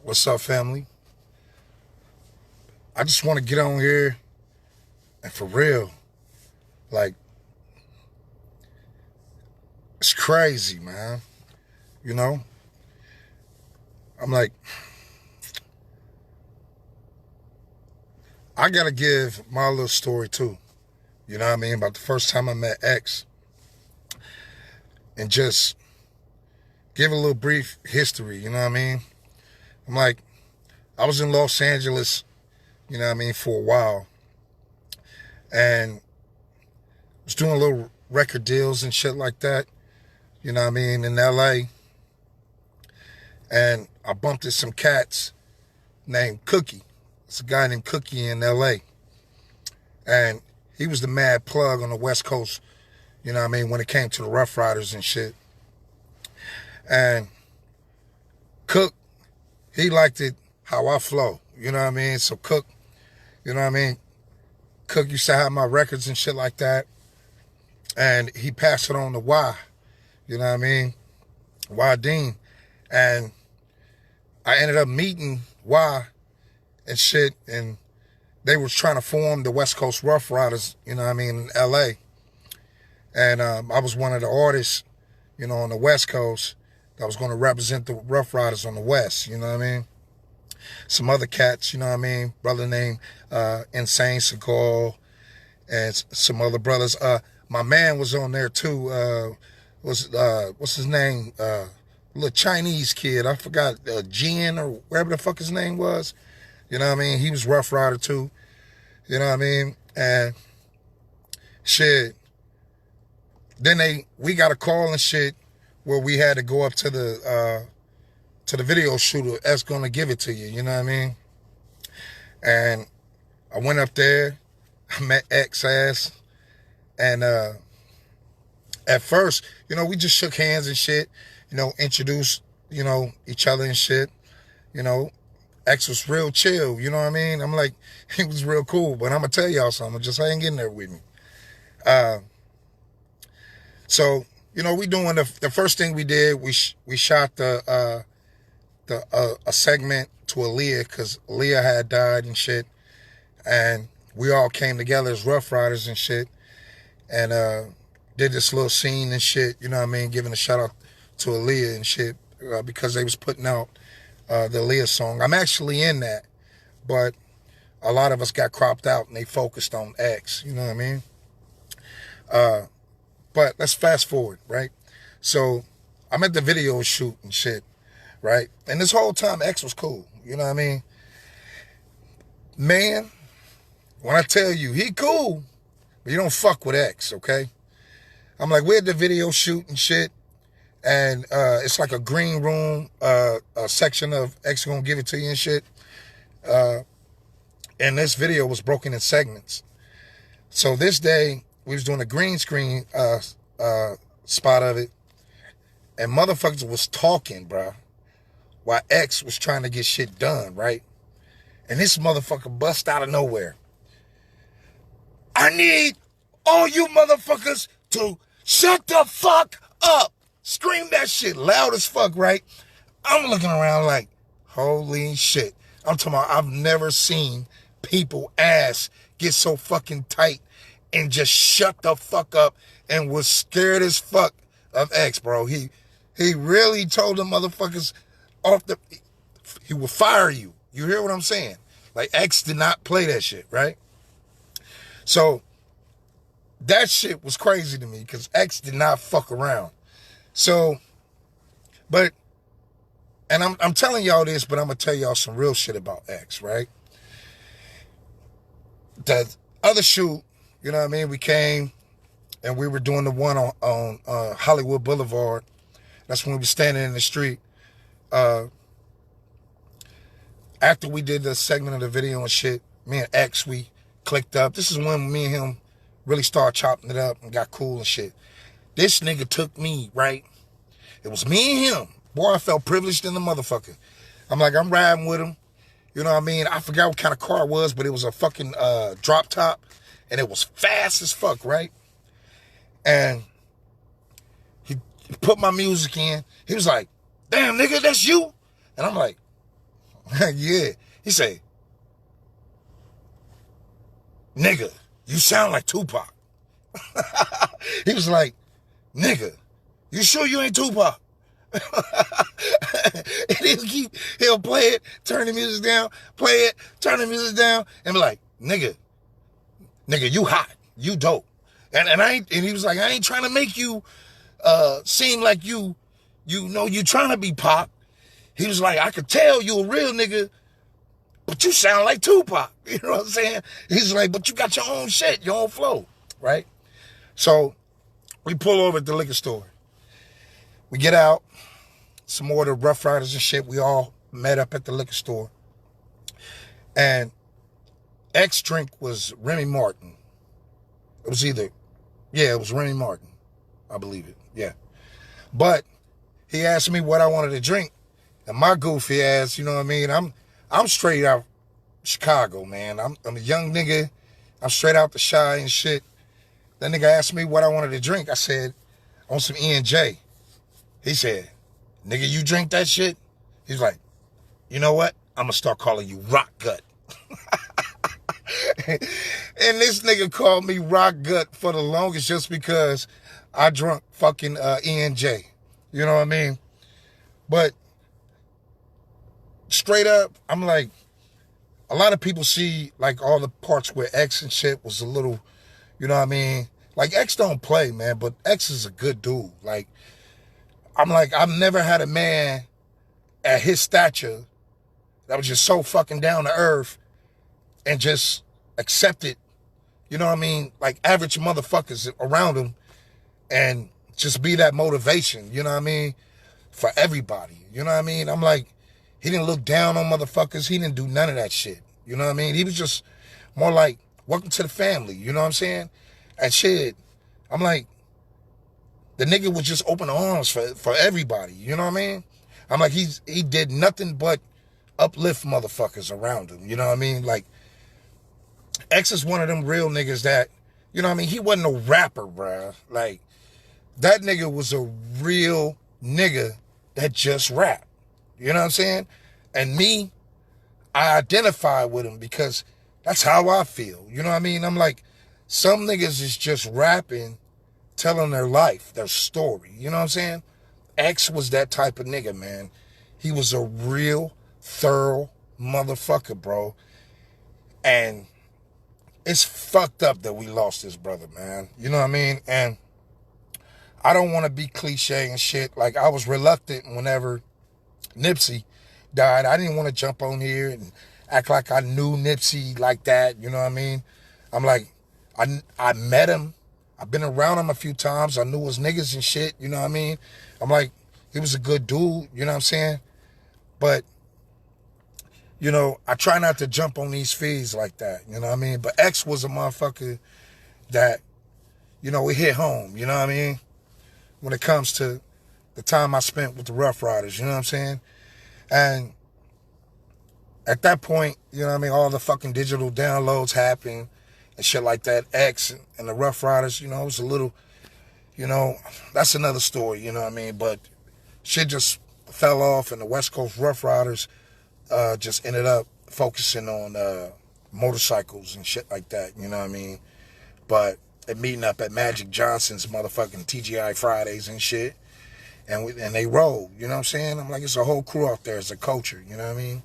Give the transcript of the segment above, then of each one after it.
What's up, family? I just want to get on here and for real, like, it's crazy, man. You know, I'm like, I gotta give my little story too. You know what I mean? About the first time I met X and just give a little brief history. You know what I mean? I'm like, I was in Los Angeles, you know what I mean, for a while and was doing little record deals and shit like that. You know what I mean? In LA. And I bumped into some cats named Cookie. It's a guy named Cookie in LA. And he was the mad plug on the West Coast, you know what I mean, when it came to the Rough Riders and shit. And Cook, he liked it how I flow, you know what I mean? So Cook, you know what I mean? Cook used to have my records and shit like that. And he passed it on to Y, you know what I mean? Y Dean. And I ended up meeting Y and shit, and they was trying to form the West Coast Rough Riders, you know what I mean, in LA. And I was one of the artists, you know, on the West Coast that was going to represent the Rough Riders on the West, you know what I mean? Some other cats, you know what I mean? Brother named Insane Seagal and some other brothers. My man was on there too. What's his name? Little Chinese kid. I forgot, Jin or whatever the fuck his name was. You know what I mean? He was Rough Rider too. You know what I mean? And shit. Then we got a call and shit where we had to go up to the video shooter that's gonna give it to you. You know what I mean? And I went up there. I met X ass, and at first, you know, we just shook hands and shit. You know, introduced, you know, each other and shit. You know, X was real chill, you know what I mean? I'm like, he was real cool, but I'm gonna tell y'all something, just hang in there with me. So, you know, we doing the first thing we did, we shot a segment to Aaliyah, because Aaliyah had died and shit, and we all came together as Rough Riders and shit, and did this little scene and shit, you know what I mean, giving a shout out to Aaliyah and shit, because they was putting out the Aaliyah song. I'm actually in that, but a lot of us got cropped out and they focused on X, you know what I mean? But let's fast forward, right? So I'm at the video shoot and shit, right? And this whole time X was cool, you know what I mean? Man, when I tell you he cool, but you don't fuck with X, okay? I'm like, we're at the video shoot and shit, and it's like a green room, a section of X gonna give it to you and shit. And this video was broken in segments. So this day, we was doing a green screen spot of it, and motherfuckers was talking, bro, while X was trying to get shit done, right? And this motherfucker bust out of nowhere. I need all you motherfuckers to shut the fuck up. Scream that shit loud as fuck, right? I'm looking around like, holy shit. I'm talking about, I've never seen people ass get so fucking tight and just shut the fuck up, and was scared as fuck of X, bro. He really told the motherfuckers he will fire you. You hear what I'm saying? Like, X did not play that shit, right? So that shit was crazy to me, because X did not fuck around. So, but, and I'm telling y'all this, but I'm gonna tell y'all some real shit about X, right? The other shoot, you know what I mean? We came and we were doing the one on Hollywood Boulevard. That's when we were standing in the street. After we did the segment of the video and shit, me and X, we clicked up. This is when me and him really started chopping it up and got cool and shit. This nigga took me, right? It was me and him. Boy, I felt privileged in the motherfucker. I'm like, I'm riding with him. You know what I mean? I forgot what kind of car it was, but it was a fucking drop top, and it was fast as fuck, right? And he put my music in. He was like, damn, nigga, that's you? And I'm like, Yeah. He said, nigga, you sound like Tupac. He was like, nigga, you sure you ain't Tupac? And he'll play it, turn the music down, play it, turn the music down, and be like, nigga, you hot, you dope. And he was like, I ain't trying to make you seem like you trying to be Pac. He was like, I could tell you a real nigga, but you sound like Tupac. You know what I'm saying? He's like, but you got your own shit, your own flow, right? So we pull over at the liquor store. We get out, some more of the Rough Riders and shit. We all met up at the liquor store. And X drink was Remy Martin. It was it was Remy Martin. I believe it, yeah. But he asked me what I wanted to drink. And my goofy ass, you know what I mean? I'm straight out Chicago, man. I'm a young nigga. I'm straight out the Chi and shit. That nigga asked me what I wanted to drink. I said, I want some E&J. He said, nigga, you drink that shit? He's like, you know what? I'm going to start calling you Rock Gut. And this nigga called me Rock Gut for the longest just because I drunk fucking E&J. You know what I mean? But straight up, I'm like, a lot of people see like all the parts where X and shit was a little, you know what I mean? Like X don't play, man, but X is a good dude. Like, I'm like, I've never had a man at his stature that was just so fucking down to earth and just accepted, you know what I mean? Like average motherfuckers around him and just be that motivation, you know what I mean? For everybody, you know what I mean? I'm like, he didn't look down on motherfuckers. He didn't do none of that shit, you know what I mean? He was just more like, welcome to the family, you know what I'm saying? And shit, I'm like, the nigga was just open arms for everybody, you know what I mean? I'm like, he did nothing but uplift motherfuckers around him, you know what I mean? Like, X is one of them real niggas that, you know what I mean? He wasn't a rapper, bruh. Like, that nigga was a real nigga that just rapped, you know what I'm saying? And me, I identify with him because that's how I feel, you know what I mean? I'm like, some niggas is just rapping, telling their life, their story, you know what I'm saying? X was that type of nigga, man. He was a real, thorough motherfucker, bro. And it's fucked up that we lost this brother, man. You know what I mean? And I don't want to be cliche and shit. Like, I was reluctant whenever Nipsey died. I didn't want to jump on here and act like I knew Nipsey like that, you know what I mean? I'm like, I met him. I've been around him a few times. I knew his niggas and shit, you know what I mean? I'm like, he was a good dude, you know what I'm saying? But, you know, I try not to jump on these feeds like that, you know what I mean? But X was a motherfucker that, you know, we hit home, you know what I mean? When it comes to the time I spent with the Rough Riders, you know what I'm saying? And at that point, you know what I mean, all the fucking digital downloads happened and shit like that. X and the Rough Riders, you know, it was a little, you know, that's another story, you know what I mean? But shit just fell off and the West Coast Rough Riders just ended up focusing on motorcycles and shit like that, you know what I mean? But they're meeting up at Magic Johnson's motherfucking TGI Fridays and shit. And they roll, you know what I'm saying? I'm like, it's a whole crew out there. It's a culture, you know what I mean?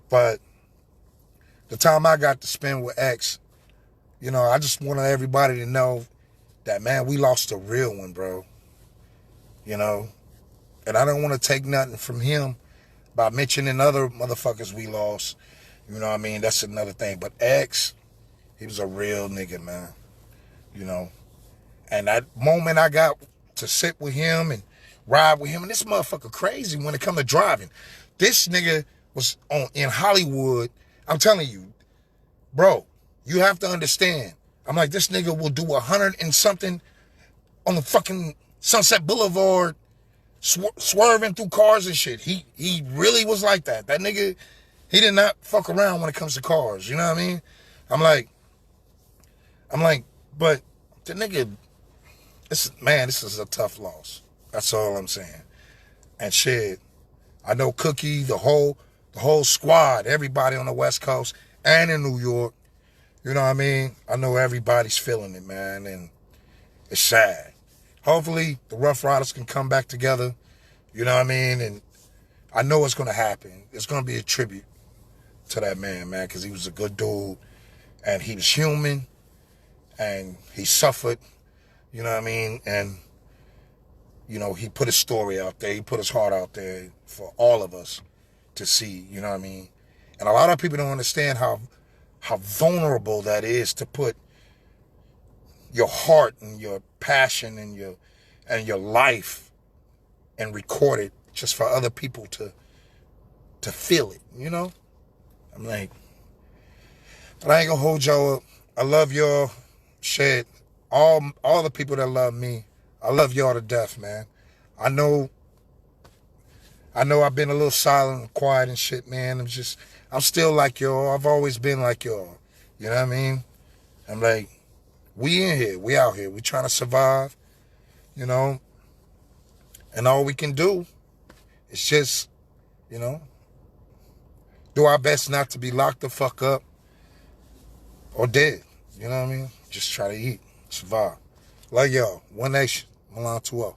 But the time I got to spend with X, you know, I just wanted everybody to know that, man, we lost a real one, bro. You know? And I don't want to take nothing from him by mentioning other motherfuckers we lost. You know what I mean? That's another thing. But X, he was a real nigga, man. You know? And that moment I got to sit with him and ride with him, and this motherfucker crazy when it come to driving. This nigga was in Hollywood. I'm telling you, bro, you have to understand. I'm like, this nigga will do 100 and something on the fucking Sunset Boulevard, swerving through cars and shit. He really was like that. That nigga, he did not fuck around when it comes to cars. You know what I mean? I'm like, but the nigga, this is a tough loss. That's all I'm saying. And shit, I know Cookie, the whole the whole squad, everybody on the West Coast and in New York. You know what I mean? I know everybody's feeling it, man, and it's sad. Hopefully, the Rough Riders can come back together, you know what I mean? And I know it's going to happen. It's going to be a tribute to that man, because he was a good dude, and he was human, and he suffered, you know what I mean? And, you know, he put his story out there. He put his heart out there for all of us to see, you know what I mean? And a lot of people don't understand how vulnerable that is, to put your heart and your passion and your life and record it just for other people to feel it, you know? I'm like, but I ain't gonna hold y'all up. I love y'all. Shit, all the people that love me, I love y'all to death, man. I know I've been a little silent and quiet and shit, man. I'm still like y'all. I've always been like y'all. You know what I mean? I'm like, we in here. We out here. We trying to survive, you know? And all we can do is just, you know, do our best not to be locked the fuck up or dead. You know what I mean? Just try to eat, survive. Love y'all. One Nation. MALIGN20.